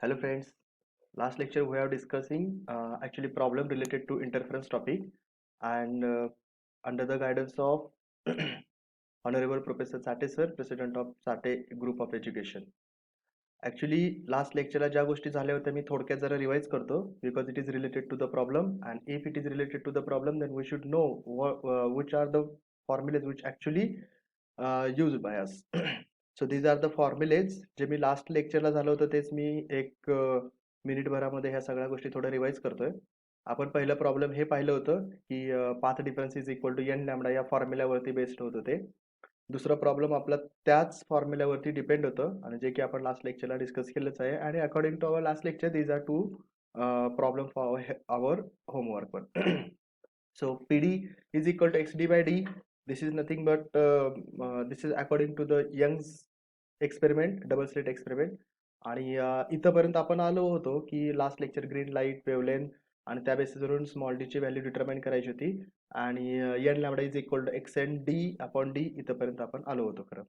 Hello friends, last lecture we are discussing actually problem related to interference topic and under the guidance of Honorable Professor Sate sir, President of Sate Group of Education. Actually last lectureला ज्या गोष्टी झाल्या होत्या मी थोडक्यात जरा revise करतो because it is related to the problem and if it is related to the problem then we should know which are the formulas which actually used by us. So these are the formulas जे मी last लेक्चरला झालं होतं तेच मी एक minute भरामध्ये ह्या सगळ्या गोष्टी थोड्या रिवाइज करतोय. आपण पहिलं प्रॉब्लेम हे पाहिलं होतं की path difference is equal to n lambda या फॉर्म्युल्यावरती बेस्ड होतं ते. दुसरं प्रॉब्लेम आपला त्याच फॉर्म्युल्यावरती डिपेंड होतं आणि जे की आपण लास्ट लेक्चरला डिस्कस केलंच आहे आणि according to our last lecture these are two problem for our homework पण. So PD is equal to xd by d. This is nothing but this is according to the Young's experiment, double slit experiment. आणि इथपर्यंत आपण आलो होतो की last lecture green light wavelength आणि त्या बेसिसवरून स्मॉल डी ची व्हॅल्यू डिटरमाइन करायची होती आणि n lambda is equal to x n d upon d इथपर्यंत आपण आलो होतो खरं.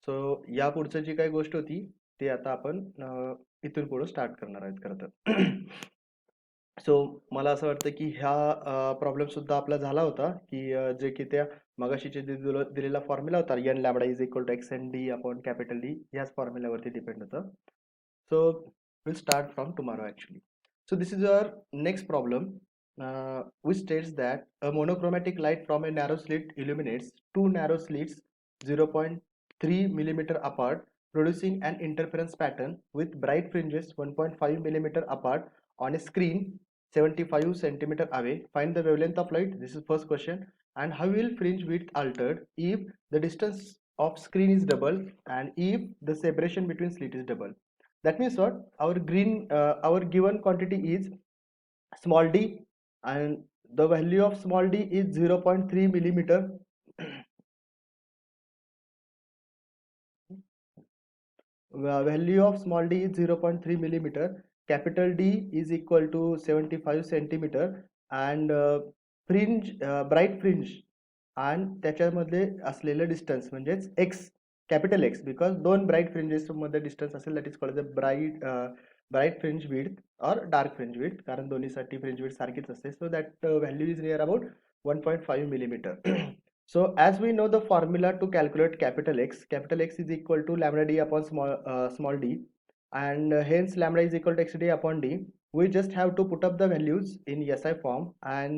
सो या पुढचं जी काही गोष्ट होती ती आता आपण इथून पुढे स्टार्ट करणार आहेत खरं तर. सो मला असं वाटतं की ह्या प्रॉब्लेम सुद्धा आपला झाला होता की जे की त्या मगाशी जे दिलेला फॉर्म्युला होता n lambda is equal to x n d upon capital d याच फॉर्म्युल्यावरती डिपेंड होतं. So will start from tomorrow actually. So this is our next problem which states that a monochromatic light from a narrow slit illuminates two narrow slits 0.3 millimeter apart, producing an interference pattern with bright fringes 1.5 millimeter apart on a screen 75 centimeter away. Find the wavelength of light. This is first question. And how will fringe width altered if the distance of screen is double and if the separation between slit is double? That means what? Our given quantity is small d and the value of small d is 0.3 millimeter. Value of small d is 0.3 millimeter. Capital D is equal to 75 centimeter and fringe bright fringe आणि त्याच्यामध्ये असलेलं distance म्हणजेच x capital x because दोन bright fringes मध्ये distance असेल that is called the bright fringe width और dark fringe width कारण दोन्हीसाठी फ्रिंज विड्थ सारखीच असते. So that value is near about 1.5 millimeter. So as we know the formula to calculate capital X is equal to lambda d upon small d and hence lambda is equal to xd upon d. We just have to put up the values in SI form and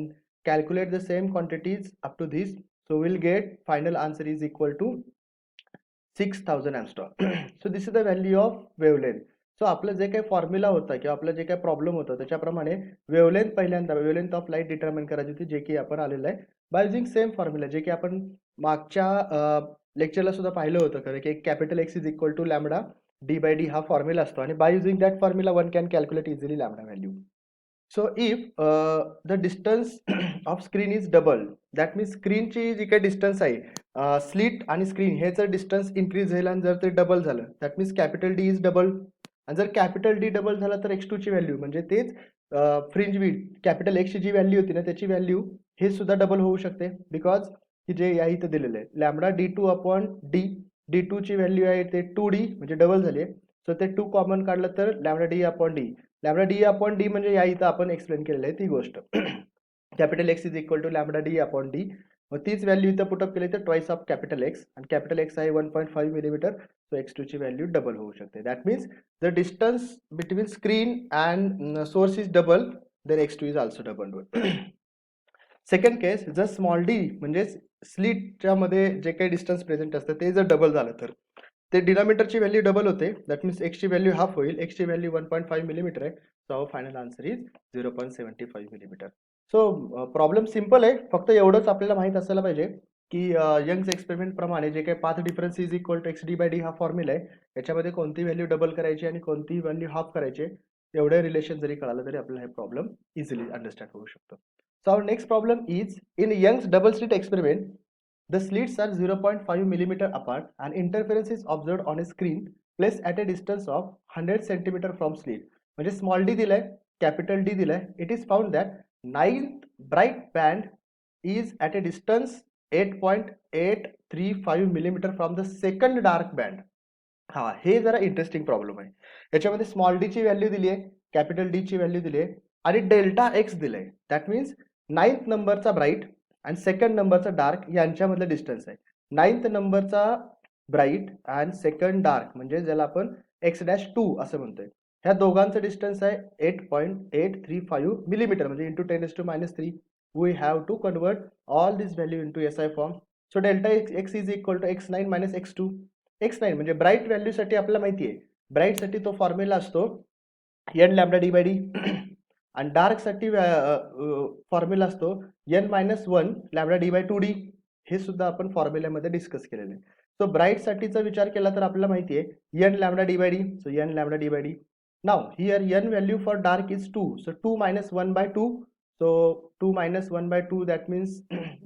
calculate the same quantities up to this. So we'll get final answer is equal to 6000 amstor. So this is the value of wavelength. So आपलं जे काही formula होता किंवा आपलं जे काही problem होता त्याच्याप्रमाणे वेवलेंथ पहिल्यांदा वेवलेंथ ऑफ लाईट डिटरमाइन करायची होती जे की आपण आलेलं आहे बाय युजिंग सेम फॉर्म्युला जे की आपण मागच्या लेक्चरला सुद्धा पाहिलं होतं खरं की capital x is equal to lambda D by d हा फॉर्म्युला असतो आणि बाय using that formula one can calculate easily lambda value. So if the distance of screen is double that means स्क्रीनची जी काही डिस्टन्स आहे स्लिट आणि screen हे जर डिस्टन्स इन्क्रीज झालं आणि जर ते डबल झालं that means capital D is double आणि जर कॅपिटल डी डबल झालं तर x2 ची व्हॅल्यू म्हणजे तेच फ्रिंज विड्थ कॅपिटल एक्स ची जी व्हॅल्यू होती ना त्याची व्हॅल्यू हे सुद्धा डबल होऊ शकते बिकॉज की जे या इथं दिलेलं आहे lambda d two upon d d two ची व्हॅल्यू आहे ते 2d म्हणजे डबल झाली आहे. सो ते 2 कॉमन काढलं तर lambda d upon d lambda d upon d म्हणजे या इथं आपण एक्सप्लेन केलेलं आहे ती गोष्ट. Capital x is equal to lambda d upon d मग तीच व्हॅल्यू इथं पुटअप केली तर ट्वाइस ऑफ कॅपिटल एक्स आणि कॅपिटल एक्स आहे 1.5 मिलीमीटर. सो x2 ची व्हॅल्यू डबल होऊ शकते. That means the distance between screen and source is double then x2 is also double. Second case जर स्मॉल डी म्हणजे स्लिटच्या मध्ये जे काही डिस्टन्स प्रेझेंट असतं ते जर डबल झालं तर ते डिनॉमिनेटरची व्हॅल्यू डबल होते दॅट मीन्स एक्सची व्हॅल्यू हाफ होईल एक्सची व्हॅल्यू 1.5 मिलीमीटर आहे. So final answer is 0.75 millimetre. So problem simple आहे फक्त एवढंच आपल्याला माहित असायला पाहिजे की यंग्स एक्सपेरिमेंट प्रमाणे जे काही path difference is equal to x d by d हा फॉर्म्युला आहे याच्यामध्ये कोणती व्हॅल्यू डबल करायची आणि कोणती व्हॅल्यू हाफ करायची एवढे रिलेशन जरी कळालं तरी आपल्याला हे प्रॉब्लेम इझिली अंडरस्टँड होऊ शकतो. So our next problem is in Young's double slit experiment, the slits are 0.5 millimeter apart and interference is observed on a screen placed at a distance of 100 centimeter from slit. म्हणजे small d दिलाय capital D दिलाय. It is found that ninth bright band is at a distance 8.835 millimeter from the second dark band. हा, हे जरा interesting problem आहे. याच्यामध्ये small d ची value दिली आहे, कॅपिटल डी ची व्हॅल्यू दिली आहे आणि डेल्टा एक्स दिलंय. दॅट मीन्स 9th नंबरचा ब्राईट आणि 2nd नंबरचा डार्क यांच्यामधलं डिस्टन्स आहे. 9th नंबरचा ब्राईट आणि 2nd डार्क म्हणजे ज्याला आपण x-2 असं म्हणतोय. ह्या दोघांचं डिस्टन्स आहे 8.835 मिलीमीटर म्हणजे into 10⁻³ we have to convert all this value into SI form. So delta x is equal to x9 minus x2. x9 म्हणजे ब्राईट व्हॅल्यूसाठी आपल्याला माहिती आहे, ब्राईटसाठी तो फॉर्म्युला असतो n lambda d by d आणि डार्कसाठी फॉर्म्युला असतो n-1 lambda d bye 2d. हे सुद्धा आपण फॉर्म्युल्यामध्ये डिस्कस केलेलं आहे. सो ब्राईटसाठीचा विचार केला तर आपल्याला माहिती आहे n lambda d by d. So n lambda d by d. Now here n value for dark is 2. So 2-1/2. So 2-1/2 that means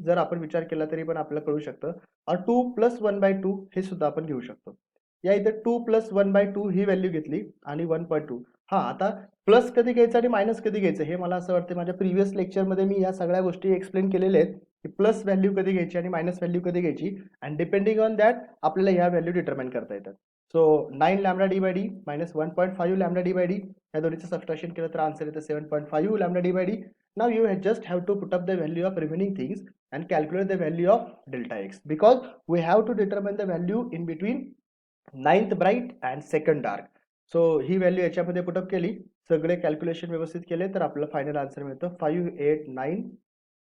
जर आपण विचार केला तरी पण आपल्याला कळू शकतं. और 2 + 1/2 हे सुद्धा आपण घेऊ शकतो. या इथे 2 + 1/2 ही व्हॅल्यू घेतली आणि 1.2. हा, आता प्लस कधी घ्यायचं आणि मायनस कधी घ्यायचं हे मला असं वाटतं माझ्या प्रिव्हियस लेक्चरमध्ये मी या सगळ्या गोष्टी एक्सप्लेन केलेल्या आहेत की प्लस व्हॅल्यू कधी घ्यायची आणि मायनस व्हॅल्यू कधी घ्यायची आणि डिपेंडिंग ऑन दॅट आपल्याला ह्या व्हॅल्यू डिटरमाइन करता येतात. So 9 lambda d by d minus 1.5 lambda d by d या दोन्हीचं सबस्ट्रॅक्शन केलं तर आन्सर येतं 7.5 lambda d by d. Now you just have to put up the value of remaining things and calculate the value of delta x because we have to determine the value in between 9th bright and 2nd dark. So he value याच्यामध्ये put up केली, सगळे calculation व्यवस्थित केले तर आपलं final answer मिळतं 589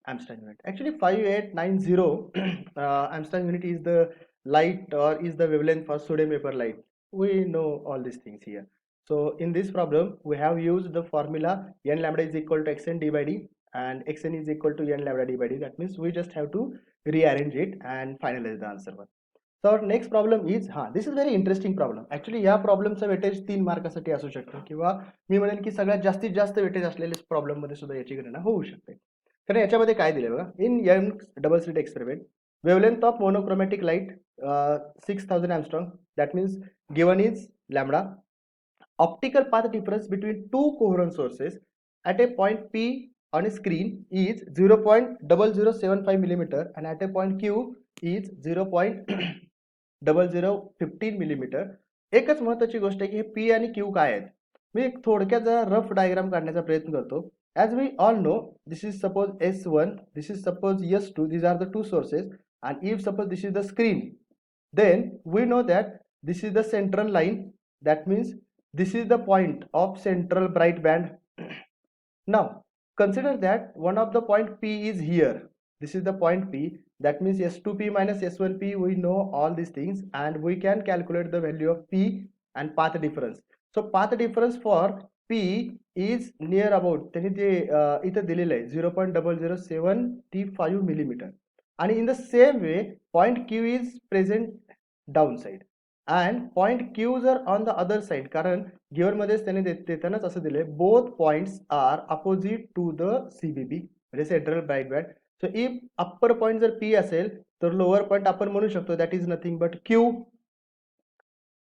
Amstein unit. Actually 5890 Amstein unit is the light or is the wavelength for sodium vapor light. We know all these things here. So in this problem we have used the formula n lambda is equal to xn d by d and xn is equal to n lambda d by d. That means we just have to rearrange it and finalize the answer one. So our next problem is this is very interesting problem. Actually या प्रॉब्लेमचा weightage 3 मार्कासाठी असू शकतं किंवा मी म्हणेन की सगळ्यात जास्तीत जास्त weightage असलेल्या प्रॉब्लेम मध्ये सुद्धा याची गणना होऊ शकते. कारण याच्यामध्ये काय दिले बघा, in Young's double slit experiment wavelength of monochromatic light 6000 angstrom. That means given is lambda. Optical path difference between two coherent sources at a point P on a screen is 0.0075 millimeter and at a point Q is 0.0015 millimetre. एकच महत्वाची गोष्ट आहे की हे P आणि Q काय आहेत. मी एक थोडक्यात जरा रफ डायग्राम काढण्याचा प्रयत्न करतो. As we all know, this is suppose S1, this is suppose S2, these are the two sources, and if suppose this is the screen, then we know that this is the central line. That means this is the point of central bright band. Now consider that one of the point P is here. This is the point P. That means S2P minus S1P. We know all these things and we can calculate the value of P and path difference. So path difference for P is near about त्यांनी ते इथं दिलेलं आहे 0.0075 millimetre. आणि in the same way point Q is present downside and point Q's are on the other side. कारण given मध्येच त्याने देतानाच असं दिलंय both points are opposite to the CBB म्हणजे central bright band. So if upper point जर P असेल तर लोअर पॉइंट आपण म्हणू शकतो that is nothing but Q.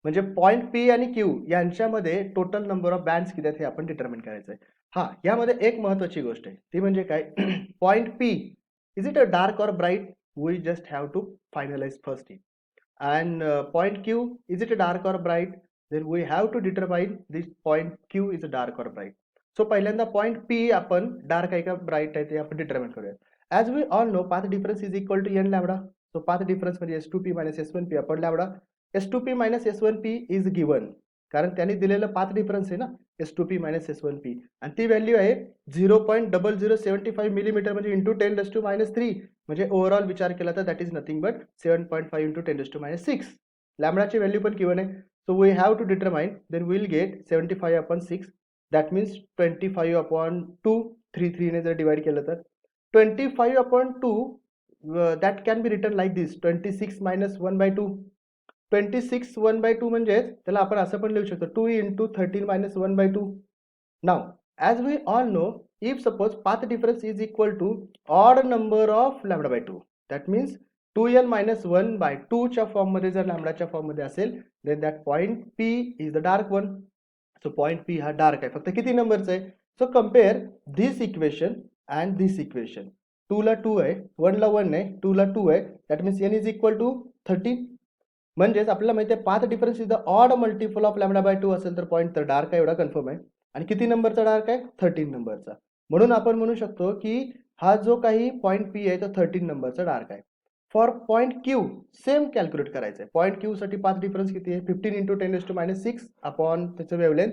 म्हणजे पॉइंट P आणि Q यांच्यामध्ये टोटल नंबर ऑफ बँड्स किती आहेत हे आपण डिटरमिन करायचं आहे. हा, यामध्ये एक महत्वाची गोष्ट आहे ती म्हणजे काय, point P is it a dark or bright. We just have to finalise first it. And point Q, is it a dark or bright? Then we have to determine this point Q is a dark or bright. So पहिल्यांदा point P आपण dark आहे का bright आहे ते आपण determine करूया. As we all know path difference is equal to n lambda. So path difference म्हणजे S2P minus S1P upon lambda. S2P minus S1P is given कारण त्यांनी दिलेलं path difference आहे ना S2P minus S1P आणि ती व्हॅल्यू आहे 0.0075 मिलीमीटर म्हणजे इंटू 10⁻³ म्हणजे ओव्हरऑल विचार केला तर that is nothing but 7.5 into 10⁻6. लॅम्बडाची व्हॅल्यू पण गिवन आहे. So we have to determine then will get 75/6 that means 25/2 3 ने जर डिवाइड केलं तर 25/2 that can be written like this 26 minus 1/2. 26 1/2 म्हणजे त्याला आपण असं पण लिहू शकतो 2 into 13 minus 1/2. Now as we all know if suppose path difference is equal to odd number of lambda by 2 that means 2n minus 1/2 च्या फॉर्म मध्ये जर लॅम्बडा च्या फॉर्म मध्ये असेल then that point P is the dark one. So point P हा dark आहे. फक्त किती नंबरचा आहे. So compare this equation and this equation. 2 ला 2 आहे, 1 ला 1 आहे, 2 ला 2 आहे. That means n is equal to 13. म्हणजेच आपल्याला माहिती आहे path difference is the odd multiple of λ/2 असेल तर पॉईंट तर डार्क आहे एवढा कन्फर्म आहे. आणि किती नंबरचा डार्क आहे? 13 नंबरचा. म्हणून आपण म्हणू शकतो की हा जो काही पॉईंट पी आहे तो 13 नंबरचा डार्क आहे. For point Q same calculate करायचं आहे. पॉईंट क्यू साठी पाथ डिफरन्स किती आहे? 15 × 10⁻6 अपॉन त्याचं वेवलेंथ.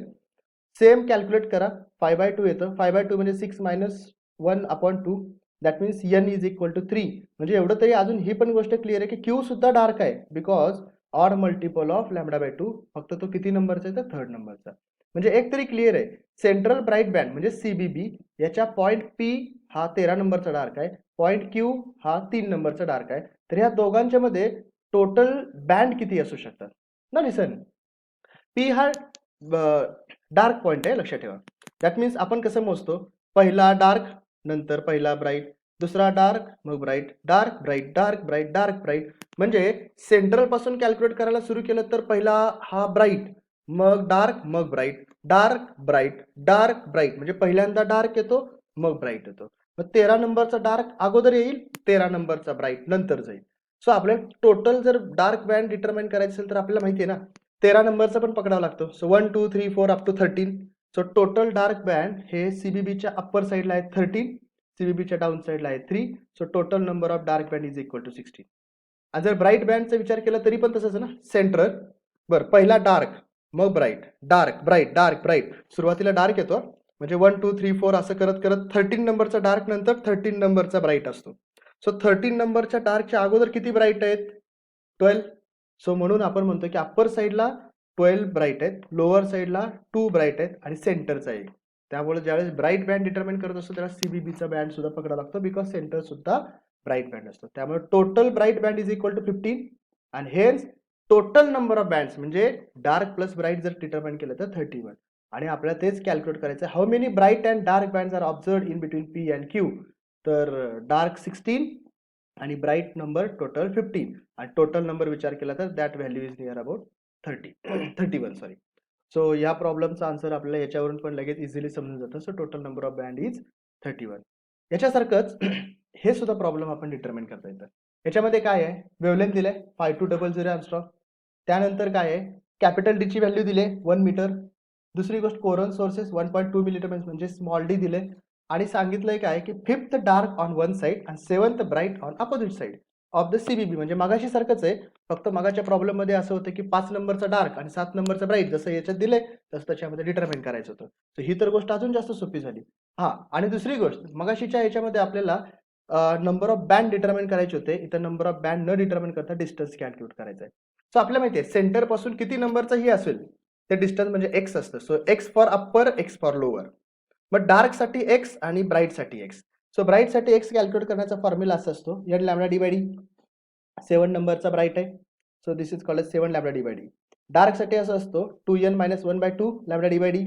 सेम कॅल्क्युलेट करा. 5/2 येतं. 5/2 म्हणजे 6 - 1/2. That means n is equal to 3. म्हणजे एवढं तरी अजून ही पण गोष्ट क्लिअर आहे की क्यू सुद्धा डार्क आहे बिकॉज ऑड मल्टिपल ऑफ λ/2. फक्त तो किती नंबरचा आहे तर 3rd नंबरचा. म्हणजे एक तरी क्लिअर आहे. सेंट्रल ब्राईट बँड म्हणजे सीबीबी याच्या पॉईंट पी हा 13 नंबरचा डार्क आहे. पॉईंट क्यू हा 3 नंबरचा डार्क आहे. तर ह्या दोघांच्या मध्ये टोटल बँड किती असू शकतात ना? लिसन, पी हा डार्क पॉईंट आहे लक्षात ठेवा. दॅट मीन्स आपण कसं मोजतो? पहिला डार्क नंतर पहिला ब्राईट, दुसरा डार्क मग bright, dark bright, dark bright, dark bright. म्हणजे सेंट्रल पासून कॅल्क्युलेट करायला सुरू केलं तर पहिला हा ब्राईट, मग डार्क, मग bright, dark bright, dark bright. म्हणजे पहिल्यांदा डार्क येतो मग ब्राईट येतो. मग 13 नंबरचा डार्क अगोदर येईल, 13 नंबरचा ब्राईट नंतर जाईल. सो आपल्याला टोटल जर डार्क बँड डिटरमाइन करायचं असेल तर आपल्याला माहिती आहे ना 13 नंबरचा पण पकडावा लागतो. So 1 2 3 4 up to 13. So total dark band हे सीबीबीच्या अप्पर साईडला आहे 13, सीबीबीच्या डाऊन साईडला आहे 3. So total number of dark band is equal to 16. आणि जर ब्राईट बँडचा विचार केला तरी पण तसंच ना. सेंटर बरं, पहिला डार्क मग bright, dark bright, dark bright. सुरुवातीला डार्क येतो म्हणजे 1 2 3 4 असं करत करत 13 नंबरचा डार्क नंतर 13 नंबरचा ब्राईट असतो. सो 13 नंबरच्या डार्कच्या अगोदर किती ब्राईट आहेत? 12. सो म्हणून आपण म्हणतो की अप्पर साईडला 12 ब्राईट आहेत, लोअर साईडला 2 ब्राईट आहेत आणि सेंटरचा एक. त्यामुळे ज्यावेळेस ब्राईट बँड डिटरमाइन करत असतो त्याला सीबीबीचा बँड सुद्धा पकडावा लागतो बिकॉज सेंटर सुद्धा ब्राईट बँड असतो. त्यामुळे total bright band is equal to 15 आणि hence total number of bands म्हणजे डार्क प्लस ब्राईट जर डिटरमाइन केलं तर 31. आणि आपल्याला तेच कॅल्क्युलेट करायचं how many bright and dark bands are observed in between P and Q. तर डार्क 16 आणि ब्राईट नंबर टोटल 15 आणि टोटल नंबर विचार केला तर that value is near about 31 sorry. So या प्रॉब्लेमचा आन्सर आपल्याला याच्यावरून पण लगेच इझिली समजून जातं. So total number of band is 31. याच्यासारखंच हे सुद्धा प्रॉब्लेम आपण डिटरमाइन करता येतं. याच्यामध्ये काय आहे? वेवलेंथ दिले 5200 एंगस्ट्रॉम. त्यानंतर काय आहे? कॅपिटल डी ची व्हॅल्यू दिले 1 मीटर. दुसरी गोष्ट कोरंट सोर्सेस 1.2 मिलीमीटर म्हणजे स्मॉल डी दिले आणि सांगितलंय काय की 5th dark on one side आणि 7th bright on opposite side of the CVV. म्हणजे मगाशी सारखंच आहे, फक्त मगाच्या प्रॉब्लेम मध्ये असं होतं की 5 नंबरचा डार्क आणि 7 नंबरचा ब्राईट जसं याच्यात दिले तसं त्याच्यामध्ये डिटरमाइन करायचं होतं. तर ही तर गोष्ट अजून जास्त सोपी झाली. हा, आणि दुसरी गोष्ट मगाशीच्या याच्यामध्ये आपल्याला नंबर ऑफ बँड डिटरमाइन करायचे होते. इथं नंबर ऑफ बँड न डिटरमाइन करता डिस्टन्स कॅल्क्युलेट करायचा आहे. सो आपल्याला माहिती आहे सेंटर पासून किती नंबरचाही असेल ते डिस्टन्स म्हणजे एक्स असतं. So x for upper, x for lower. मग डार्क साठी एक्स आणि ब्राईट साठी एक्स. सो ब्राईट साठी एक्स कॅल्क्युलेट करण्याचा फॉर्म्युला असा असतो n λ/d. 7 नंबरचा ब्राईट आहे so this is called 7 λ/d. Dark साठी असं असतो 2n - 1/2 λ/d.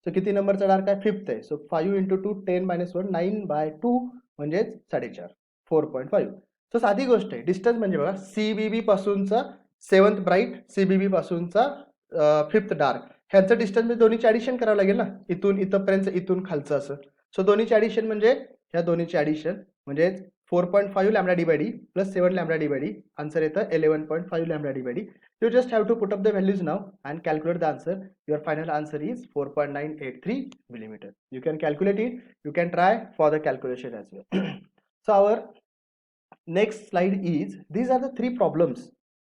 सो किती नंबरचा डार्क आहे? 5th आहे. सो 5 × 2 10 - 1 9/2 म्हणजे 4.5 4.5. सो साधी गोष्ट आहे. डिस्टन्स म्हणजे बघा सीबीबी पासूनचा 7th ब्राईट, सीबीबी पासूनचा 5th डार्क, ह्यांचं डिस्टन्स म्हणजे दोन्हीची ऍडिशन करावं लागेल ना. इथून इथपर्यंत, इथून खालचं असं. सो दोन्हीची ऍडिशन म्हणजे ह्या दोन्हीची ऍडिशन म्हणजे 4.5 λ/d प्लस 7 λ/d. आन्सर येतं 11.5 λ/d. You just have to put up the values now and calculate the answer. Your final answer is 4.983 millimeter. You can calculate it. You can try for the calculation as well. So our next slide is, these are the 3 problems.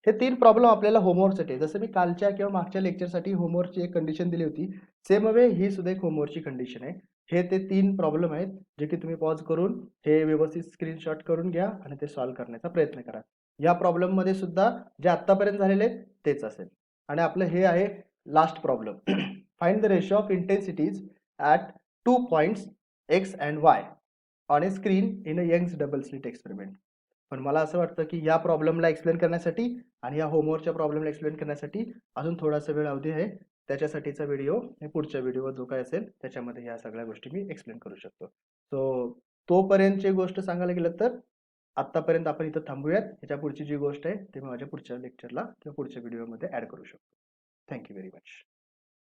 हे 3 problem आपल्याला होमवर्कसाठी आहे. जसं मी कालच्या किंवा मागच्या लेक्चरसाठी होमवर्कची एक condition दिली होती, सेम वे ही सुद्धा एक होमवर्कची कंडिशन आहे. हे ते 3 प्रॉब्लेम आहेत जे की तुम्ही पॉज करून हे व्यवस्थित स्क्रीनशॉट करून घ्या आणि ते सॉल्व्ह करण्याचा प्रयत्न करा. या प्रॉब्लेम मध्ये सुद्धा जे आतापर्यंत झालेले आहेत तेच असेल. आणि आपलं हे आहे last problem. Find the ratio of intensities at 2 points X and Y on a screen in a Young's double slit experiment. पण मला असं वाटतं की या प्रॉब्लेमला एक्सप्लेन करण्यासाठी आणि या होमवर्कच्या प्रॉब्लेमला एक्सप्लेन करण्यासाठी अजून थोडासा वेळ अवधी आहे. त्याच्यासाठीचा व्हिडिओ हे पुढच्या व्हिडिओ जो काय असेल त्याच्यामध्ये या सगळ्या गोष्टी मी एक्सप्लेन करू शकतो. सो तोपर्यंतची गोष्ट सांगायला गेलं तर आतापर्यंत आपण इथं थांबूयात. याच्या पुढची जी गोष्ट आहे ते मी माझ्या पुढच्या लेक्चरला किंवा पुढच्या व्हिडिओमध्ये ऍड करू शकतो. Thank you very much.